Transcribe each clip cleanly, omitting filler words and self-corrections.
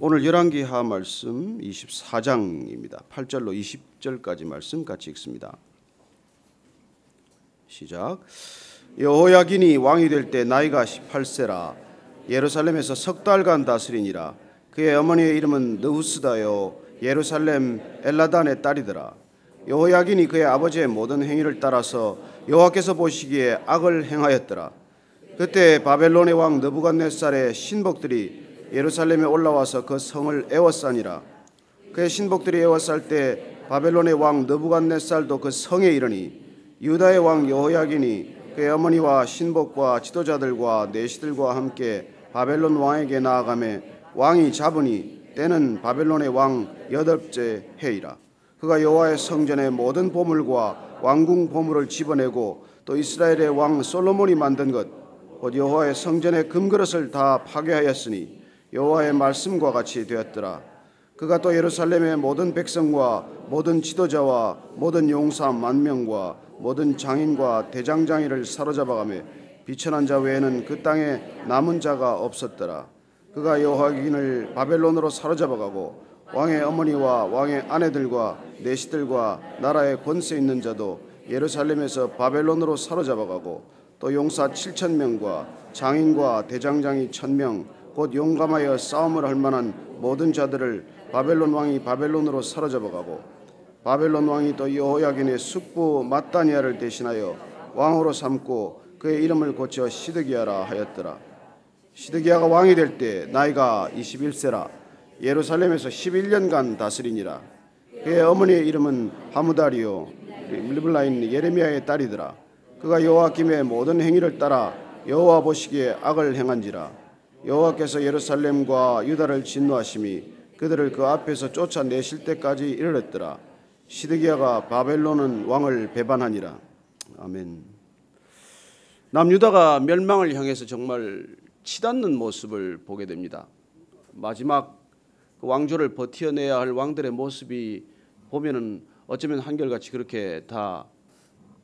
오늘 열왕기하 말씀 24장입니다. 8절로 20절까지 말씀 같이 읽습니다. 시작. 여호야긴이 왕이 될 때 나이가 18세라 예루살렘에서 석 달간 다스리니라. 그의 어머니의 이름은 느후스다요 예루살렘 엘라단의 딸이더라. 여호야긴이 그의 아버지의 모든 행위를 따라서 여호와께서 보시기에 악을 행하였더라. 그때 바벨론의 왕 느부갓네살의 신복들이 예루살렘에 올라와서 그 성을 에워싸니라. 그의 신복들이 에워쌀 때 바벨론의 왕 느부갓네살도 그 성에 이르니 유다의 왕 여호야긴이 그의 어머니와 신복과 지도자들과 내시들과 함께 바벨론 왕에게 나아가매 왕이 잡으니 때는 바벨론의 왕 8째 해이라. 그가 여호와의 성전의 모든 보물과 왕궁 보물을 집어내고 또 이스라엘의 왕 솔로몬이 만든 것 곧 여호와의 성전의 금그릇을 다 파괴하였으니 여호와의 말씀과 같이 되었더라. 그가 또 예루살렘의 모든 백성과 모든 지도자와 모든 용사 10,000명과 모든 장인과 대장장이를 사로잡아가며 비천한 자 외에는 그 땅에 남은 자가 없었더라. 그가 여호야긴을 바벨론으로 사로잡아가고 왕의 어머니와 왕의 아내들과 내시들과 나라의 권세 있는 자도 예루살렘에서 바벨론으로 사로잡아가고 또 용사 7,000명과 장인과 대장장이 1,000명 곧 용감하여 싸움을 할 만한 모든 자들을 바벨론 왕이 바벨론으로 사로잡아가고 바벨론 왕이 또 여호야긴의 숙부 matthaniah를 대신하여 왕으로 삼고 그의 이름을 고쳐 시드기야라 하였더라. 시드기야가 왕이 될 때 나이가 21세라 예루살렘에서 11년간 다스리니라. 그의 어머니의 이름은 하무다리요 리블라인 예레미야의 딸이더라. 그가 여호야김의 모든 행위를 따라 여호와 보시기에 악을 행한지라. 여호와께서 예루살렘과 유다를 진노하심이 그들을 그 앞에서 쫓아내실 때까지 이르렀더라. 시드기야가 바벨론 왕을 배반하니라. 아멘. 남유다가 멸망을 향해서 정말 치닫는 모습을 보게 됩니다. 마지막 그 왕조를 버텨내야 할 왕들의 모습이 보면은 어쩌면 한결같이 그렇게 다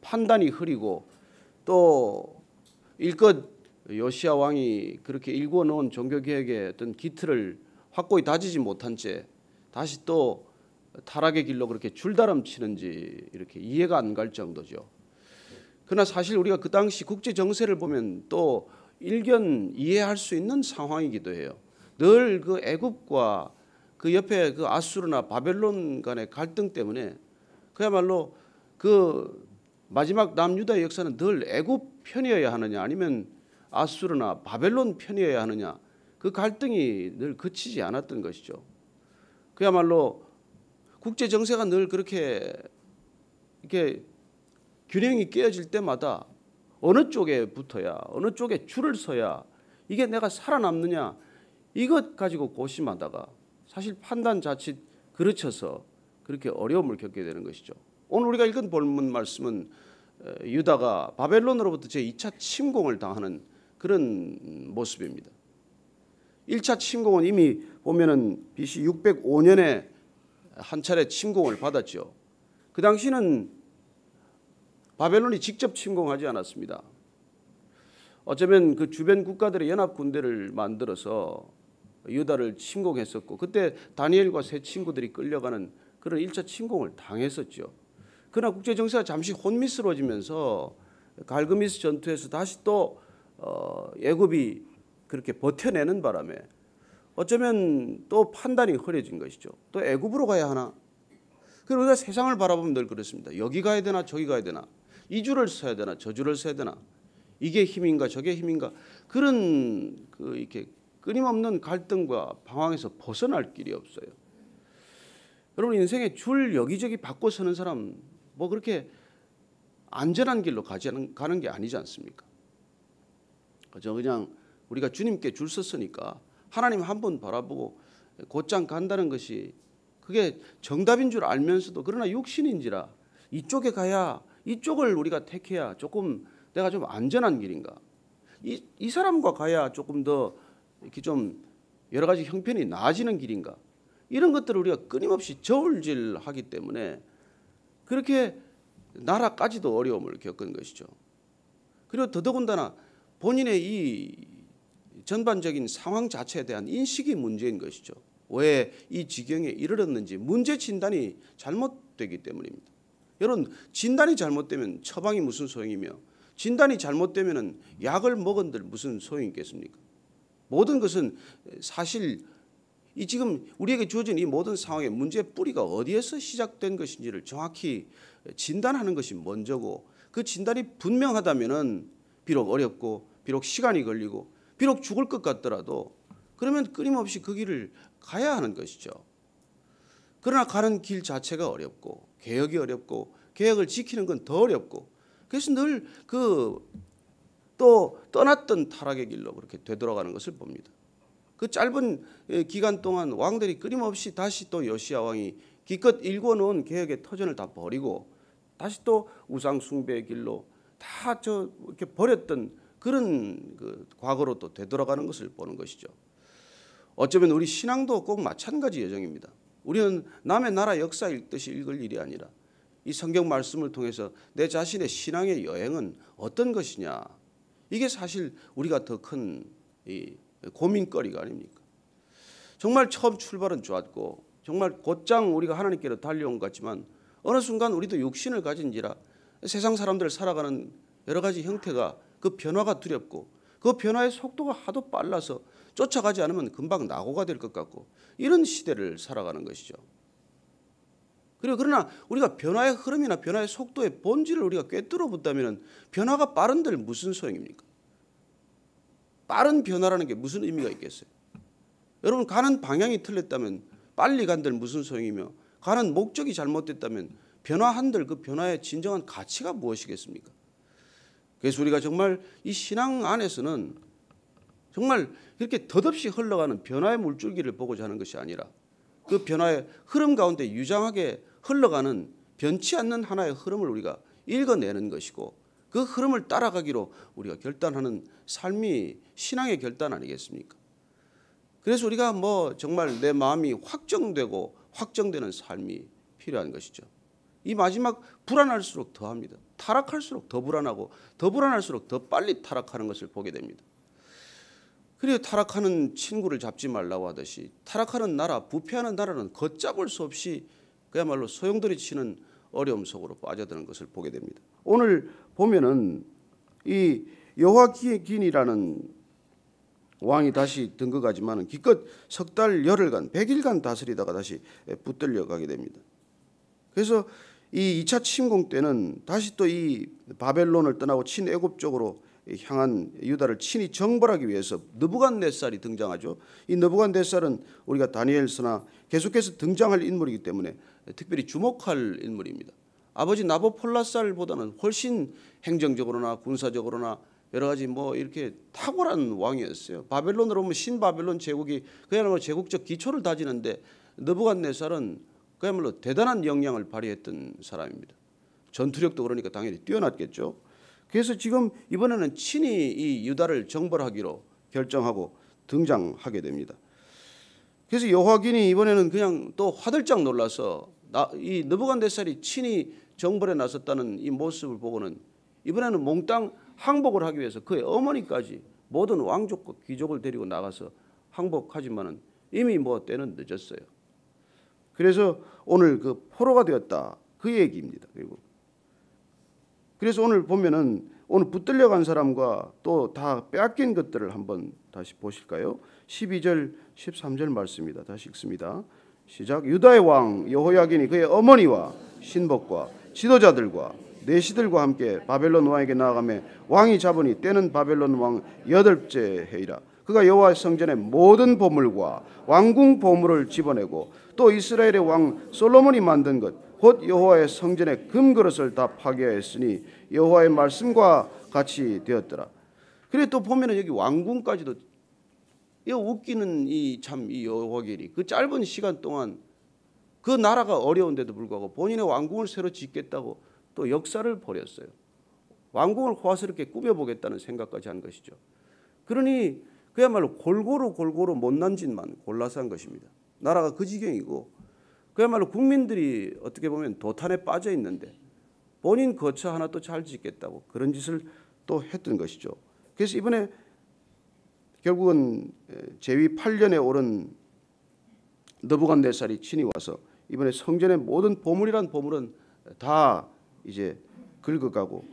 판단이 흐리고 또 일껏 요시야 왕이 그렇게 일구어 놓은 종교개혁의 어떤 기틀을 확고히 다지지 못한 채 다시 또 타락의 길로 그렇게 줄다름치는지 이렇게 이해가 안 갈 정도죠. 그러나 사실 우리가 그 당시 국제 정세를 보면 또 일견 이해할 수 있는 상황이기도 해요. 늘 그 애굽과 그 옆에 그 아수르나 바벨론 간의 갈등 때문에 그야말로 그 마지막 남유다의 역사는 늘 애굽 편이어야 하느냐 아니면 아수르나 바벨론 편이어야 하느냐 그 갈등이 늘 그치지 않았던 것이죠. 그야말로 국제 정세가 늘 그렇게 이렇게 균형이 깨어질 때마다 어느 쪽에 붙어야 어느 쪽에 줄을 서야 이게 내가 살아남느냐 이것 가지고 고심하다가 사실 판단 자칫 그르쳐서 그렇게 어려움을 겪게 되는 것이죠. 오늘 우리가 읽은 본문 말씀은 유다가 바벨론으로부터 제2차 침공을 당하는 그런 모습입니다. 1차 침공은 이미 보면은 BC 605년에 한 차례 침공을 받았죠. 그 당시는 바벨론이 직접 침공하지 않았습니다. 어쩌면 그 주변 국가들의 연합 군대를 만들어서 유다를 침공했었고 그때 다니엘과 세 친구들이 끌려가는 그런 1차 침공을 당했었죠. 그러나 국제 정세가 잠시 혼미스러워지면서 갈그미스 전투에서 다시 또 애굽이 그렇게 버텨내는 바람에 어쩌면 또 판단이 흐려진 것이죠. 또 애굽으로 가야 하나? 그리고 우리가 세상을 바라보면 늘 그렇습니다. 여기 가야 되나 저기 가야 되나? 이 줄을 서야 되나 저 줄을 서야 되나? 이게 힘인가 저게 힘인가? 그런 그 이렇게 끊임없는 갈등과 방황에서 벗어날 길이 없어요. 여러분 인생의 줄 여기저기 바꿔 서는 사람 뭐 그렇게 안전한 길로 가는 게 아니지 않습니까? 그냥 우리가 주님께 줄 섰으니까 하나님 한 분 바라보고 곧장 간다는 것이 그게 정답인 줄 알면서도 그러나 육신인지라 이쪽에 가야 이쪽을 우리가 택해야 조금 내가 좀 안전한 길인가? 이 사람과 가야 조금 더 이렇게 좀 여러 가지 형편이 나아지는 길인가? 이런 것들을 우리가 끊임없이 저울질하기 때문에 그렇게 나라까지도 어려움을 겪은 것이죠. 그리고 더더군다나 본인의 이 전반적인 상황 자체에 대한 인식이 문제인 것이죠. 왜 이 지경에 이르렀는지 문제 진단이 잘못되기 때문입니다. 여러분, 진단이 잘못되면 처방이 무슨 소용이며 진단이 잘못되면 약을 먹은들 무슨 소용이 있겠습니까? 모든 것은 사실 이 지금 우리에게 주어진 이 모든 상황의 문제의 뿌리가 어디에서 시작된 것인지를 정확히 진단하는 것이 먼저고, 그 진단이 분명하다면은 비록 어렵고 비록 시간이 걸리고 비록 죽을 것 같더라도 그러면 끊임없이 그 길을 가야 하는 것이죠. 그러나 가는 길 자체가 어렵고 개혁이 어렵고 개혁을 지키는 건 더 어렵고, 그래서 늘 또 떠났던 타락의 길로 그렇게 되돌아가는 것을 봅니다. 그 짧은 기간 동안 왕들이 끊임없이 다시 또 요시야 왕이 기껏 일궈놓은 개혁의 터전을 다 버리고 다시 또 우상 숭배의 길로 다 이렇게 버렸던 그런 그 과거로 또 되돌아가는 것을 보는 것이죠. 어쩌면 우리 신앙도 꼭 마찬가지 여정입니다. 우리는 남의 나라 역사 읽듯이 읽을 일이 아니라 이 성경 말씀을 통해서 내 자신의 신앙의 여행은 어떤 것이냐, 이게 사실 우리가 더 큰 고민거리가 아닙니까? 정말 처음 출발은 좋았고 정말 곧장 우리가 하나님께로 달려온 것 같지만 어느 순간 우리도 육신을 가진지라 세상 사람들 살아가는 여러 가지 형태가 그 변화가 두렵고 그 변화의 속도가 하도 빨라서 쫓아가지 않으면 금방 낙오가 될 것 같고 이런 시대를 살아가는 것이죠. 그러나 우리가 변화의 흐름이나 변화의 속도의 본질을 우리가 꿰뚫어 본다면 변화가 빠른들 무슨 소용입니까? 빠른 변화라는 게 무슨 의미가 있겠어요? 여러분, 가는 방향이 틀렸다면 빨리 간들 무슨 소용이며 가는 목적이 잘못됐다면 변화한들 그 변화의 진정한 가치가 무엇이겠습니까? 그래서 우리가 정말 이 신앙 안에서는 정말 그렇게 덧없이 흘러가는 변화의 물줄기를 보고자 하는 것이 아니라 그 변화의 흐름 가운데 유장하게 흘러가는 변치 않는 하나의 흐름을 우리가 읽어내는 것이고 그 흐름을 따라가기로 우리가 결단하는 삶이 신앙의 결단 아니겠습니까? 그래서 우리가 정말 내 마음이 확정되고 확정되는 삶이 필요한 것이죠. 이 마지막 불안할수록 더합니다. 타락할수록 더 불안하고 더 불안할수록 더 빨리 타락하는 것을 보게 됩니다. 그리고 타락하는 친구를 잡지 말라고 하듯이 타락하는 나라, 부패하는 나라는 걷잡을 수 없이 그야말로 소용돌이 치는 어려움 속으로 빠져드는 것을 보게 됩니다. 오늘 보면은 이 여호야긴이라는 왕이 다시 등극하지만 기껏 석 달 열흘간 100일간 다스리다가 다시 붙들려 가게 됩니다. 그래서 이 2차 침공 때는 다시 또 이 바벨론을 떠나고 친애굽 쪽으로 향한 유다를 친히 정벌하기 위해서 느부갓네살이 등장하죠. 이 느부갓네살은 우리가 다니엘서나 계속해서 등장할 인물이기 때문에 특별히 주목할 인물입니다. 아버지 나보폴라살보다는 훨씬 행정적으로나 군사적으로나 여러 가지 이렇게 탁월한 왕이었어요. 바벨론으로 보면 신바벨론 제국이 그야말로 제국적 기초를 다지는데 느부갓네살은 그야말로 대단한 역량을 발휘했던 사람입니다. 전투력도 그러니까 당연히 뛰어났겠죠. 그래서 지금 이번에는 친히 이 유다를 정벌하기로 결정하고 등장하게 됩니다. 그래서 여호야긴이 이번에는 그냥 또 화들짝 놀라서 이 느부갓네살이 친히 정벌에 나섰다는 이 모습을 보고는 이번에는 몽땅 항복을 하기 위해서 그의 어머니까지 모든 왕족과 귀족을 데리고 나가서 항복하지만은 이미 때는 늦었어요. 그래서 오늘 그 포로가 되었다 그 얘기입니다. 그래서 오늘 보면은 오늘 붙들려간 사람과 또 다 빼앗긴 것들을 한번 다시 보실까요? 12절 13절 말씀입니다. 다시 읽습니다. 시작. 유다의 왕 여호야긴이 그의 어머니와 신복과 지도자들과 내시들과 함께 바벨론 왕에게 나아가매 왕이 잡으니 때는 바벨론 왕 8째 해이라. 그가 여호와의 성전의 모든 보물과 왕궁 보물을 집어내고 또 이스라엘의 왕 솔로몬이 만든 것 곧 여호와의 성전의 금그릇을 다 파괴하였으니 여호와의 말씀과 같이 되었더라. 그래 또 보면은 여기 왕궁까지도 이 웃기는 이 여호야긴이 그 짧은 시간 동안 그 나라가 어려운데도 불구하고 본인의 왕궁을 새로 짓겠다고 또 역사를 벌였어요. 왕궁을 호화스럽게 꾸며보겠다는 생각까지 한 것이죠. 그러니 그야말로 골고루 못난 짓만 골라서 한 것입니다. 나라가 그 지경이고 그야말로 국민들이 어떻게 보면 도탄에 빠져 있는데 본인 거처 하나 또 잘 짓겠다고 그런 짓을 또 했던 것이죠. 그래서 이번에 결국은 제위 8년에 오른 느부갓네살이 친히 와서 이번에 성전의 모든 보물이란 보물은 다 이제 긁어가고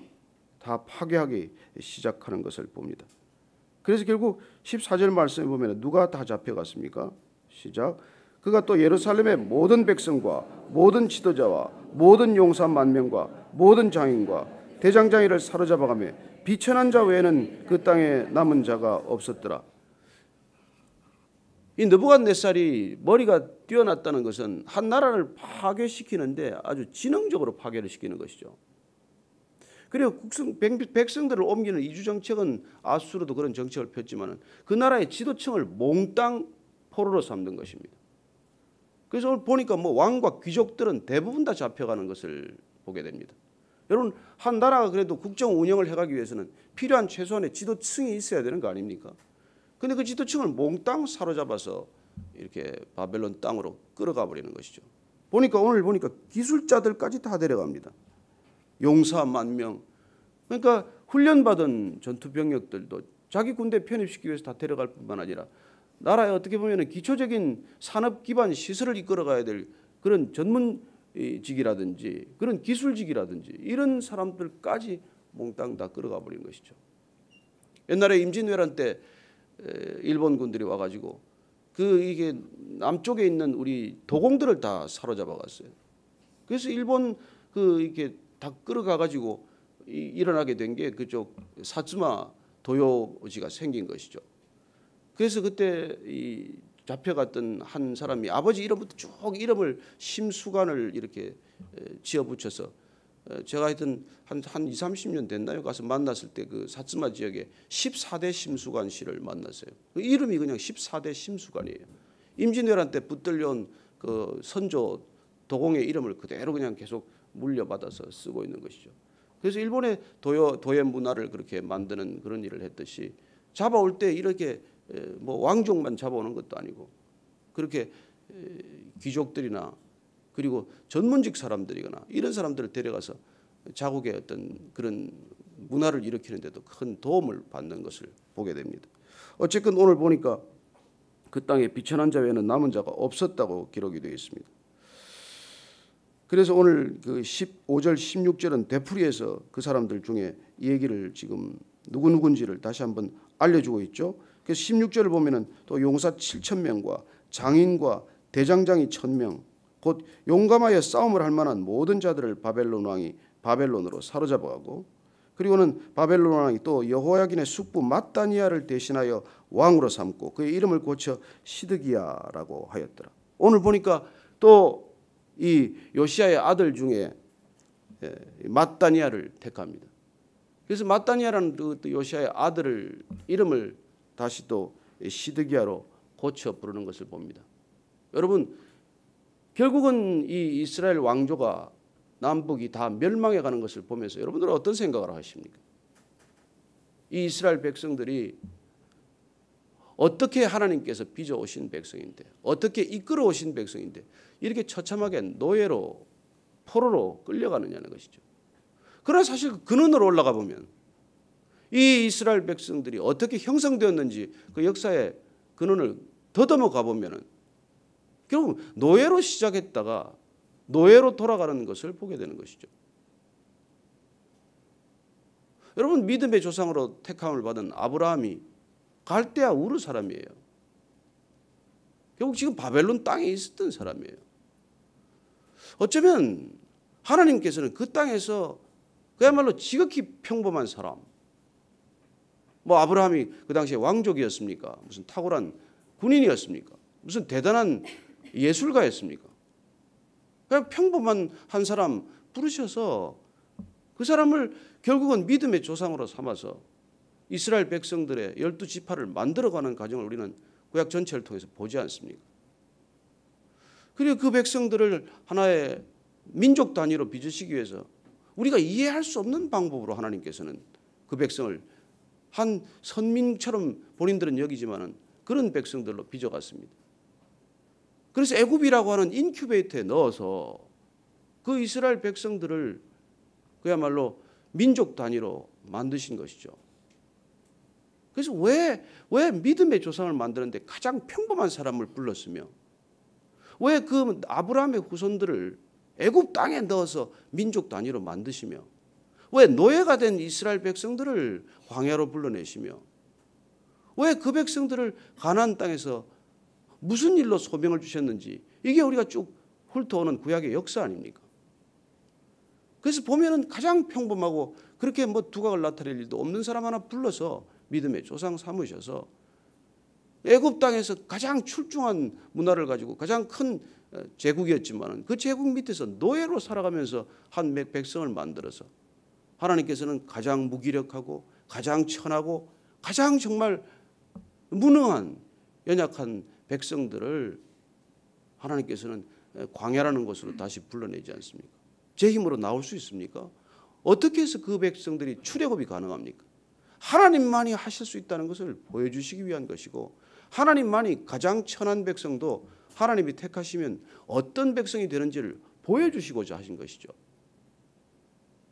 다 파괴하기 시작하는 것을 봅니다. 그래서 결국 14절 말씀에 보면 누가 다 잡혀갔습니까? 시작. 그가 또 예루살렘의 모든 백성과 모든 지도자와 모든 용사 10,000명과 모든 장인과 대장장이를 사로잡아가며 비천한 자 외에는 그 땅에 남은 자가 없었더라. 이 느부갓네살이 머리가 뛰어났다는 것은 한 나라를 파괴시키는데 아주 지능적으로 파괴를 시키는 것이죠. 그리고 백성들을 옮기는 이주 정책은 아수르도 그런 정책을 폈지만은 그 나라의 지도층을 몽땅 포로로 삼는 것입니다. 그래서 오늘 보니까 뭐 왕과 귀족들은 대부분 다 잡혀가는 것을 보게 됩니다. 여러분, 한 나라가 그래도 국정 운영을 해가기 위해서는 필요한 최소한의 지도층이 있어야 되는 거 아닙니까? 근데 그 지도층을 몽땅 사로잡아서 이렇게 바벨론 땅으로 끌어가 버리는 것이죠. 오늘 보니까 기술자들까지 다 데려갑니다. 용사 10,000명. 그러니까 훈련받은 전투병력들도 자기 군대에 편입시키기 위해서 다 데려갈 뿐만 아니라 나라에 어떻게 보면 기초적인 산업 기반 시설을 이끌어가야 될 그런 전문직이라든지 그런 기술직이라든지 이런 사람들까지 몽땅 다 끌어가 버린 것이죠. 옛날에 임진왜란 때 일본 군들이 와가지고 이게 남쪽에 있는 우리 도공들을 다 사로잡아갔어요. 그래서 일본 이렇게 다 끌어가가지고 일어나게 된 게 그쪽 사츠마 도요지가 생긴 것이죠. 그래서 그때 잡혀갔던 한 사람이 아버지 이름부터 쭉 이름을 심수관을 이렇게 지어붙여서 제가 하여튼 한 20, 30년 됐나요? 가서 만났을 때 그 사츠마 지역에 14대 심수관 씨를 만났어요. 그 이름이 그냥 14대 심수관이에요. 임진왜란 때 붙들려온 그 선조 도공의 이름을 그대로 그냥 계속 물려받아서 쓰고 있는 것이죠. 그래서 일본의 도예 문화를 그렇게 만드는 그런 일을 했듯이 잡아올 때 이렇게 뭐 왕족만 잡아오는 것도 아니고 그렇게 귀족들이나 그리고 전문직 사람들이거나 이런 사람들을 데려가서 자국의 어떤 그런 문화를 일으키는 데도 큰 도움을 받는 것을 보게 됩니다. 어쨌든 오늘 보니까 그 땅에 비천한 자 외에는 남은 자가 없었다고 기록이 되어 있습니다. 그래서 오늘 그 15절 16절은 되풀이해서 그 사람들 중에 이 얘기를 지금 누구누군지를 다시 한번 알려주고 있죠. 그래서 16절을 보면은 또 용사 7,000명과 장인과 대장장이 1,000명 곧 용감하여 싸움을 할 만한 모든 자들을 바벨론 왕이 바벨론으로 사로잡아가고 그리고는 바벨론 왕이 또 여호야긴의 숙부 맏다니아를 대신하여 왕으로 삼고 그의 이름을 고쳐 시드기야라고 하였더라. 오늘 보니까 또 이 요시야의 아들 중에 맏다니아를 택합니다. 그래서 맏다니아라는 그 요시야의 아들을 이름을 다시 또 시드기야로 고쳐 부르는 것을 봅니다. 여러분, 결국은 이 이스라엘 왕조가 남북이 다 멸망해 가는 것을 보면서 여러분들은 어떤 생각을 하십니까? 이 이스라엘 백성들이 어떻게 하나님께서 빚어오신 백성인데 어떻게 이끌어오신 백성인데 이렇게 처참하게 노예로 포로로 끌려가느냐는 것이죠. 그러나 사실 근원으로 올라가 보면 이 이스라엘 백성들이 어떻게 형성되었는지 그 역사의 근원을 더듬어 가보면 결국 노예로 시작했다가 노예로 돌아가는 것을 보게 되는 것이죠. 여러분, 믿음의 조상으로 택함을 받은 아브라함이 갈대아 우르 사람이에요. 결국 지금 바벨론 땅에 있었던 사람이에요. 어쩌면 하나님께서는 그 땅에서 그야말로 지극히 평범한 사람, 뭐 아브라함이 그 당시에 왕족이었습니까? 무슨 탁월한 군인이었습니까? 무슨 대단한 예술가였습니까? 그냥 평범한 한 사람 부르셔서 그 사람을 결국은 믿음의 조상으로 삼아서 이스라엘 백성들의 12지파를 만들어가는 과정을 우리는 구약 전체를 통해서 보지 않습니까? 그리고 그 백성들을 하나의 민족 단위로 빚으시기 위해서 우리가 이해할 수 없는 방법으로 하나님께서는 그 백성을 한 선민처럼 본인들은 여기지만은 그런 백성들로 빚어갔습니다. 그래서 애굽이라고 하는 인큐베이터에 넣어서 그 이스라엘 백성들을 그야말로 민족 단위로 만드신 것이죠. 그래서 왜 믿음의 조상을 만드는데 가장 평범한 사람을 불렀으며 왜 그 아브라함의 후손들을 애굽 땅에 넣어서 민족 단위로 만드시며 왜 노예가 된 이스라엘 백성들을 광야로 불러내시며 왜 그 백성들을 가나안 땅에서 무슨 일로 소명을 주셨는지 이게 우리가 쭉 훑어오는 구약의 역사 아닙니까? 그래서 보면은 가장 평범하고 그렇게 뭐 두각을 나타낼 일도 없는 사람 하나 불러서 믿음의 조상 삼으셔서 애굽 땅에서 가장 출중한 문화를 가지고 가장 큰 제국이었지만 그 제국 밑에서 노예로 살아가면서 한 백성을 만들어서 하나님께서는 가장 무기력하고 가장 천하고 가장 정말 무능한 연약한 백성들을 하나님께서는 광야라는 곳으로 다시 불러내지 않습니까? 제 힘으로 나올 수 있습니까? 어떻게 해서 그 백성들이 출애굽이 가능합니까? 하나님만이 하실 수 있다는 것을 보여주시기 위한 것이고 하나님만이 가장 천한 백성도 하나님이 택하시면 어떤 백성이 되는지를 보여주시고자 하신 것이죠.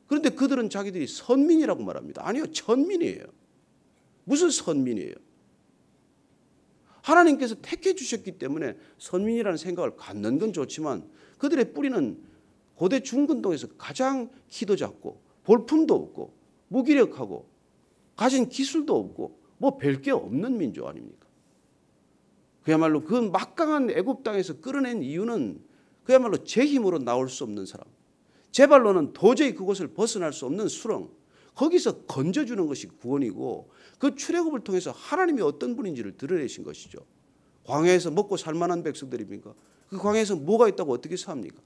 그런데 그들은 자기들이 선민이라고 말합니다. 아니요, 천민이에요. 무슨 선민이에요? 하나님께서 택해 주셨기 때문에 선민이라는 생각을 갖는 건 좋지만 그들의 뿌리는 고대 중근동에서 가장 키도 작고 볼품도 없고 무기력하고 가진 기술도 없고 뭐 별 게 없는 민족 아닙니까? 그야말로 그 막강한 애굽 땅에서 끌어낸 이유는 그야말로 제 힘으로 나올 수 없는 사람, 제 발로는 도저히 그곳을 벗어날 수 없는 수렁, 거기서 건져주는 것이 구원이고 그 출애굽을 통해서 하나님이 어떤 분인지를 드러내신 것이죠. 광야에서 먹고 살만한 백성들입니까? 그 광야에서 뭐가 있다고 어떻게 삽니까?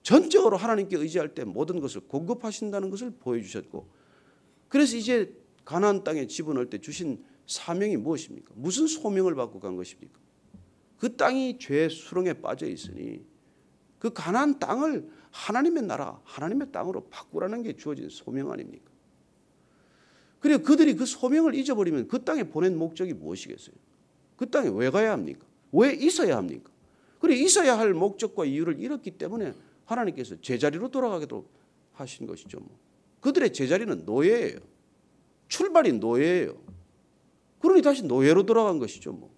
전적으로 하나님께 의지할 때 모든 것을 공급하신다는 것을 보여주셨고 그래서 이제 가나안 땅에 집어넣을 때 주신 사명이 무엇입니까? 무슨 소명을 받고 간 것입니까? 그 땅이 죄의 수렁에 빠져 있으니 그 가나안 땅을 하나님의 나라, 하나님의 땅으로 바꾸라는 게 주어진 소명 아닙니까? 그리고 그들이 그 소명을 잊어버리면 그 땅에 보낸 목적이 무엇이겠어요? 그 땅에 왜 가야 합니까? 왜 있어야 합니까? 그리고 있어야 할 목적과 이유를 잃었기 때문에 하나님께서 제자리로 돌아가도록 하신 것이죠. 그들의 제자리는 노예예요. 출발이 노예예요. 그러니 다시 노예로 돌아간 것이죠.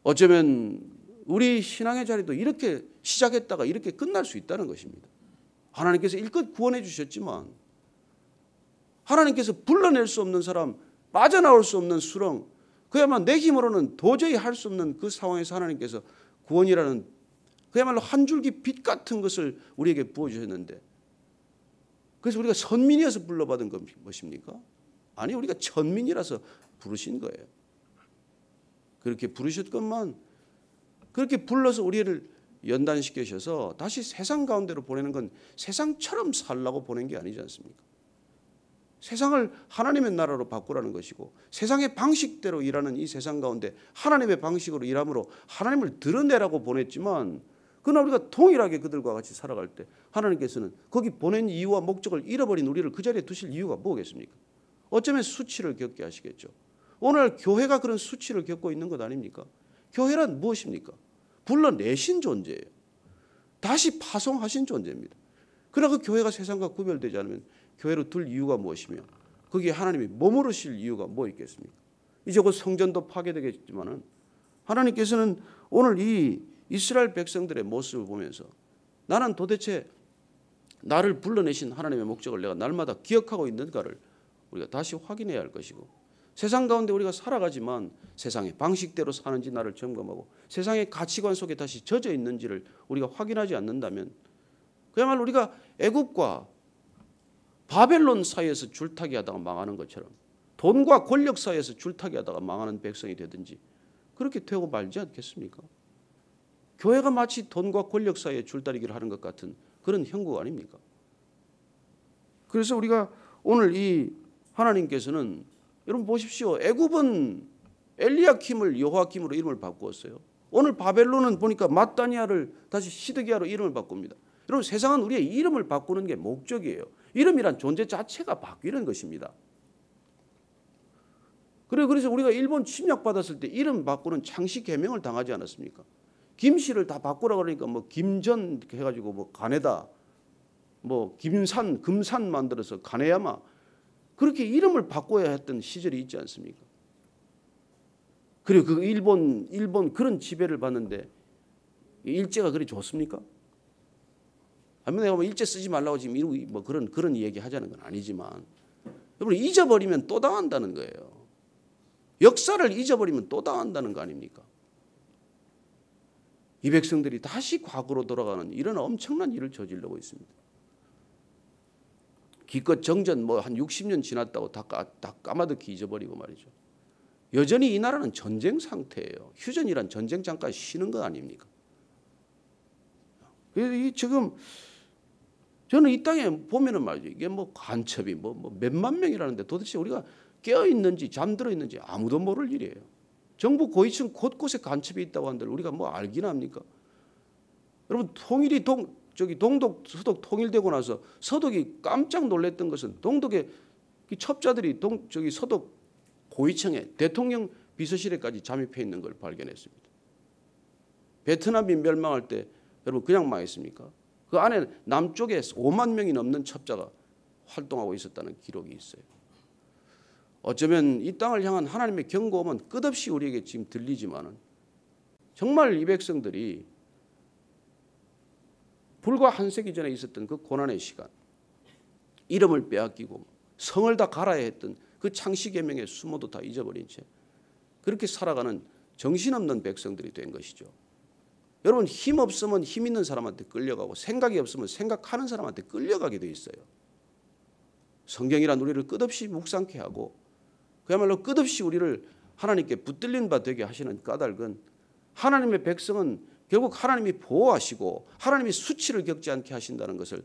어쩌면 우리 신앙의 자리도 이렇게 시작했다가 이렇게 끝날 수 있다는 것입니다. 하나님께서 일껏 구원해 주셨지만 하나님께서 불러낼 수 없는 사람, 빠져나올 수 없는 수렁, 그야말로 내 힘으로는 도저히 할 수 없는 그 상황에서 하나님께서 구원이라는 그야말로 한 줄기 빛 같은 것을 우리에게 부어주셨는데 그래서 우리가 선민이어서 불러받은 건 무엇입니까? 아니, 우리가 천민이라서 부르신 거예요. 그렇게 부르셨건만 그렇게 불러서 우리를 연단시키셔서 다시 세상 가운데로 보내는 건 세상처럼 살라고 보낸 게 아니지 않습니까? 세상을 하나님의 나라로 바꾸라는 것이고 세상의 방식대로 일하는 이 세상 가운데 하나님의 방식으로 일함으로 하나님을 드러내라고 보냈지만 그러나 우리가 동일하게 그들과 같이 살아갈 때 하나님께서는 거기 보낸 이유와 목적을 잃어버린 우리를 그 자리에 두실 이유가 뭐겠습니까? 어쩌면 수치를 겪게 하시겠죠. 오늘 교회가 그런 수치를 겪고 있는 것 아닙니까? 교회란 무엇입니까? 불러내신 존재예요. 다시 파송하신 존재입니다. 그러나 그 교회가 세상과 구별되지 않으면 교회로 둘 이유가 무엇이며 거기에 하나님이 머무르실 이유가 뭐 있겠습니까? 이제 곧 성전도 파괴되겠지만은 하나님께서는 오늘 이 이스라엘 백성들의 모습을 보면서 나는 도대체 나를 불러내신 하나님의 목적을 내가 날마다 기억하고 있는가를 우리가 다시 확인해야 할 것이고 세상 가운데 우리가 살아가지만 세상의 방식대로 사는지 나를 점검하고 세상의 가치관 속에 다시 젖어 있는지를 우리가 확인하지 않는다면 그야말로 우리가 애굽과 바벨론 사이에서 줄타기 하다가 망하는 것처럼 돈과 권력 사이에서 줄타기 하다가 망하는 백성이 되든지 그렇게 되고 말지 않겠습니까? 교회가 마치 돈과 권력 사이에 줄다리기를 하는 것 같은 그런 형국 아닙니까? 그래서 우리가 오늘 이 하나님께서는 여러분 보십시오. 애굽은 엘리야킴을 여호야김으로 이름을 바꾸었어요. 오늘 바벨론은 보니까 mat단이야를 다시 시드기야로 이름을 바꿉니다. 여러분 세상은 우리의 이름을 바꾸는 게 목적이에요. 이름이란 존재 자체가 바뀌는 것입니다. 그래서 우리가 일본 침략받았을 때 이름 바꾸는 창씨 개명을 당하지 않았습니까? 김씨를 다 바꾸라 그러니까 뭐 김전 해가지고 뭐 가네다, 뭐 김산, 금산 만들어서 가네야마 그렇게 이름을 바꿔야 했던 시절이 있지 않습니까? 그리고 그 일본 그런 지배를 받는데 일제가 그리 좋습니까? 아니면 내가 뭐 일제 쓰지 말라고 지금 뭐 그런 얘기 하자는 건 아니지만, 여러분 잊어버리면 또 당한다는 거예요. 역사를 잊어버리면 또 당한다는 거 아닙니까? 이 백성들이 다시 과거로 돌아가는 이런 엄청난 일을 저지르고 있습니다. 기껏 정전 뭐 한 60년 지났다고 다 까마득히 잊어버리고 말이죠. 여전히 이 나라는 전쟁 상태예요. 휴전이란 전쟁 잠깐 쉬는 거 아닙니까? 그래서 지금 저는 이 땅에 보면은 말이죠. 이게 뭐 간첩이 뭐 몇만 명이라는데 도대체 우리가 깨어 있는지 잠들어 있는지 아무도 모를 일이에요. 정부 고위층 곳곳에 간첩이 있다고 하는데 우리가 뭐 알기나 합니까? 여러분 통일이 동독 서독 통일되고 나서 서독이 깜짝 놀랐던 것은 동독의 첩자들이 서독 고위층에 대통령 비서실에까지 잠입해 있는 걸 발견했습니다. 베트남이 멸망할 때 여러분 그냥 망했습니까? 그 안에 남쪽에 5만 명이 넘는 첩자가 활동하고 있었다는 기록이 있어요. 어쩌면 이 땅을 향한 하나님의 경고음은 끝없이 우리에게 지금 들리지만은 정말 이 백성들이 불과 한 세기 전에 있었던 그 고난의 시간, 이름을 빼앗기고 성을 다 갈아야 했던 그 창시계명의 수모도 다 잊어버린 채 그렇게 살아가는 정신없는 백성들이 된 것이죠. 여러분 힘 없으면 힘 있는 사람한테 끌려가고 생각이 없으면 생각하는 사람한테 끌려가게 돼 있어요. 성경이란 우리를 끝없이 묵상케 하고 그야말로 끝없이 우리를 하나님께 붙들린 바 되게 하시는 까닭은 하나님의 백성은 결국 하나님이 보호하시고 하나님이 수치를 겪지 않게 하신다는 것을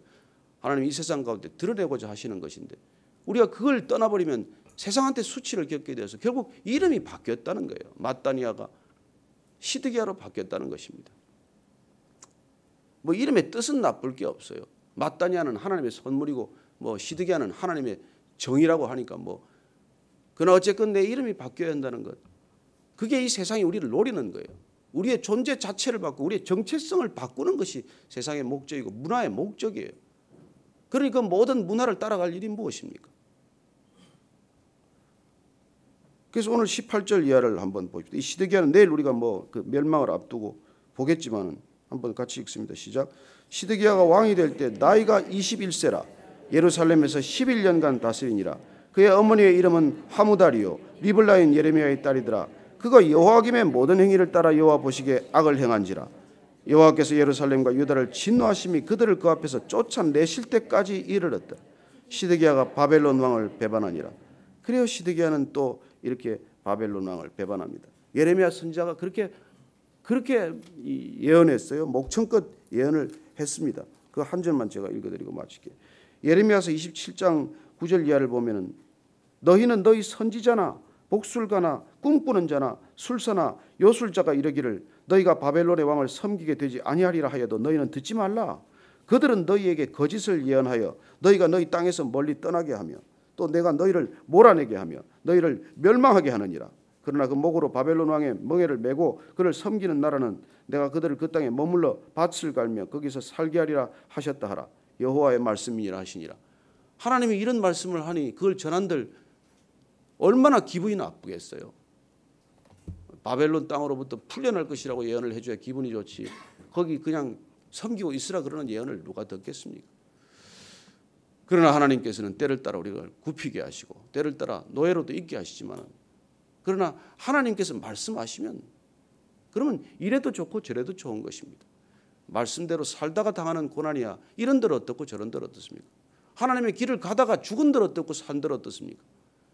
하나님이 이 세상 가운데 드러내고자 하시는 것인데, 우리가 그걸 떠나버리면 세상한테 수치를 겪게 되어서 결국 이름이 바뀌었다는 거예요. 마따니아가 시드기야로 바뀌었다는 것입니다. 뭐 이름의 뜻은 나쁠 게 없어요. 마따니아는 하나님의 선물이고 뭐 시드기야는 하나님의 정이라고 하니까 뭐, 그러나 어쨌건 내 이름이 바뀌어야 한다는 것, 그게 이 세상이 우리를 노리는 거예요. 우리의 존재 자체를 바꾸고 우리의 정체성을 바꾸는 것이 세상의 목적이고 문화의 목적이에요. 그러니까 모든 문화를 따라갈 일이 무엇입니까? 그래서 오늘 18절 이하를 한번 봅시다. 이 시드기야는 내일 우리가 뭐 그 멸망을 앞두고 보겠지만 한번 같이 읽습니다. 시작. 시드기야가 왕이 될 때 나이가 21세라 예루살렘에서 11년간 다스리니라. 그의 어머니의 이름은 하무다리요 리블라인 예레미야의 딸이더라. 그가 여호와김의 모든 행위를 따라 여호와 보시기에 악을 행한지라. 여호와께서 예루살렘과 유다를 진노하심이 그들을 그 앞에서 쫓아내실 때까지 이르렀다. 시드기야가 바벨론 왕을 배반하니라. 그래요, 시드기야는 또 이렇게 바벨론 왕을 배반합니다. 예레미야 선지자가 그렇게 예언했어요. 목청껏 예언을 했습니다. 그 한 절만 제가 읽어드리고 마칠게요. 예레미야서 27장 9절 이하를 보면은 너희는 너희 선지자나 복술가나 꿈꾸는 자나 술사나 요술자가 이르기를 너희가 바벨론의 왕을 섬기게 되지 아니하리라 하여도 너희는 듣지 말라. 그들은 너희에게 거짓을 예언하여 너희가 너희 땅에서 멀리 떠나게 하며 또 내가 너희를 몰아내게 하며 너희를 멸망하게 하느니라. 그러나 그 목으로 바벨론 왕의 멍에를 메고 그를 섬기는 나라는 내가 그들을 그 땅에 머물러 밭을 갈며 거기서 살게 하리라 하셨다 하라. 여호와의 말씀이라 하시니라. 하나님이 이런 말씀을 하니 그걸 전한들 얼마나 기분이 나쁘겠어요. 바벨론 땅으로부터 풀려날 것이라고 예언을 해줘야 기분이 좋지, 거기 그냥 섬기고 있으라 그러는 예언을 누가 듣겠습니까? 그러나 하나님께서는 때를 따라 우리가 굽히게 하시고 때를 따라 노예로도 있게 하시지만, 그러나 하나님께서 말씀하시면 그러면 이래도 좋고 저래도 좋은 것입니다. 말씀대로 살다가 당하는 고난이야 이런들 어떻고 저런들 어떻습니까? 하나님의 길을 가다가 죽은들 어떻고 산들 어떻습니까?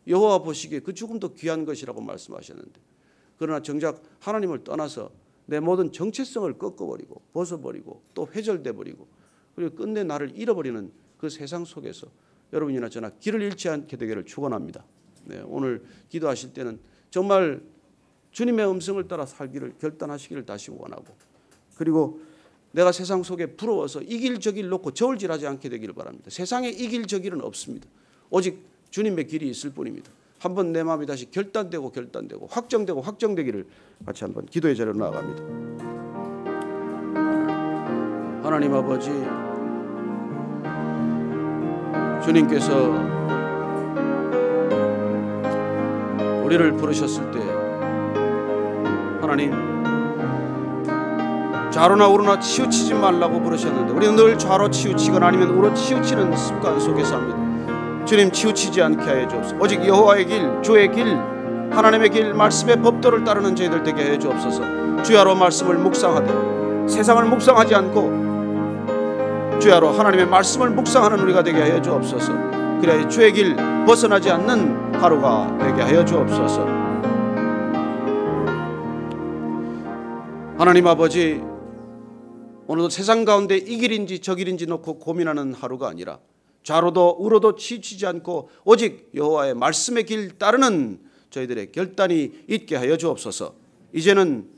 여호와 보시기에 그 죽음도 귀한 것이라고 말씀하셨는데, 그러나 정작 하나님을 떠나서 내 모든 정체성을 꺾어버리고 벗어버리고 또 회절돼버리고 그리고 끝내 나를 잃어버리는 그 세상 속에서 여러분이나 저나 길을 잃지 않게 되기를 축원합니다. 네, 오늘 기도하실 때는 정말 주님의 음성을 따라 살기를 결단하시기를 다시 원하고, 그리고 내가 세상 속에 부러워서 이 길 저 길 놓고 저울질하지 않게 되기를 바랍니다. 세상에 이 길 저 길은 없습니다. 오직 주님의 길이 있을 뿐입니다. 한번 내 마음이 다시 결단되고 확정되고 확정되기를 같이 한번 기도의 자리로 나아갑니다. 하나님 아버지, 주님께서 우리를 부르셨을 때 하나님, 좌로나 우로나 치우치지 말라고 부르셨는데 우리는 늘 좌로 치우치거나 아니면 우로 치우치는 습관 속에 삽니다. 주님, 치우치지 않게 하여 주옵소서. 오직 여호와의 길, 주의 길, 하나님의 길, 말씀의 법도를 따르는 저희들 되게 하여 주옵소서. 주야로 말씀을 묵상하되 세상을 묵상하지 않고 주야로 하나님의 말씀을 묵상하는 우리가 되게 하여 주옵소서. 그래야 주의 길 벗어나지 않는 하루가 되게 하여 주옵소서. 하나님 아버지, 오늘도 세상 가운데 이 길인지 저 길인지 놓고 고민하는 하루가 아니라 좌로도 우로도 치우치지 않고 오직 여호와의 말씀의 길 따르는 저희들의 결단이 있게 하여 주옵소서. 이제는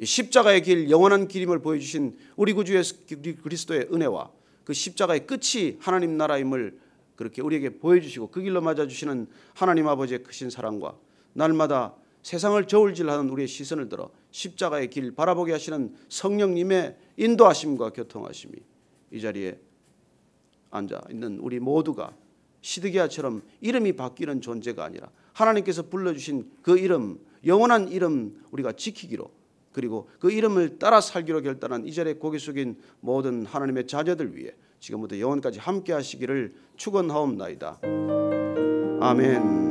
십자가의 길, 영원한 길임을 보여주신 우리 구주 예수 그리스도의 은혜와 그 십자가의 끝이 하나님 나라임을 그렇게 우리에게 보여주시고 그 길로 맞아주시는 하나님 아버지의 크신 사랑과 날마다 세상을 저울질하는 우리의 시선을 들어 십자가의 길 바라보게 하시는 성령님의 인도하심과 교통하심이 이 자리에 앉아 있는 우리 모두가 시드기야처럼 이름이 바뀌는 존재가 아니라 하나님께서 불러주신 그 이름, 영원한 이름 우리가 지키기로, 그리고 그 이름을 따라 살기로 결단한 이 자리에 고개 숙인 모든 하나님의 자녀들 위해 지금부터 영원까지 함께 하시기를 축원하옵나이다. 아멘.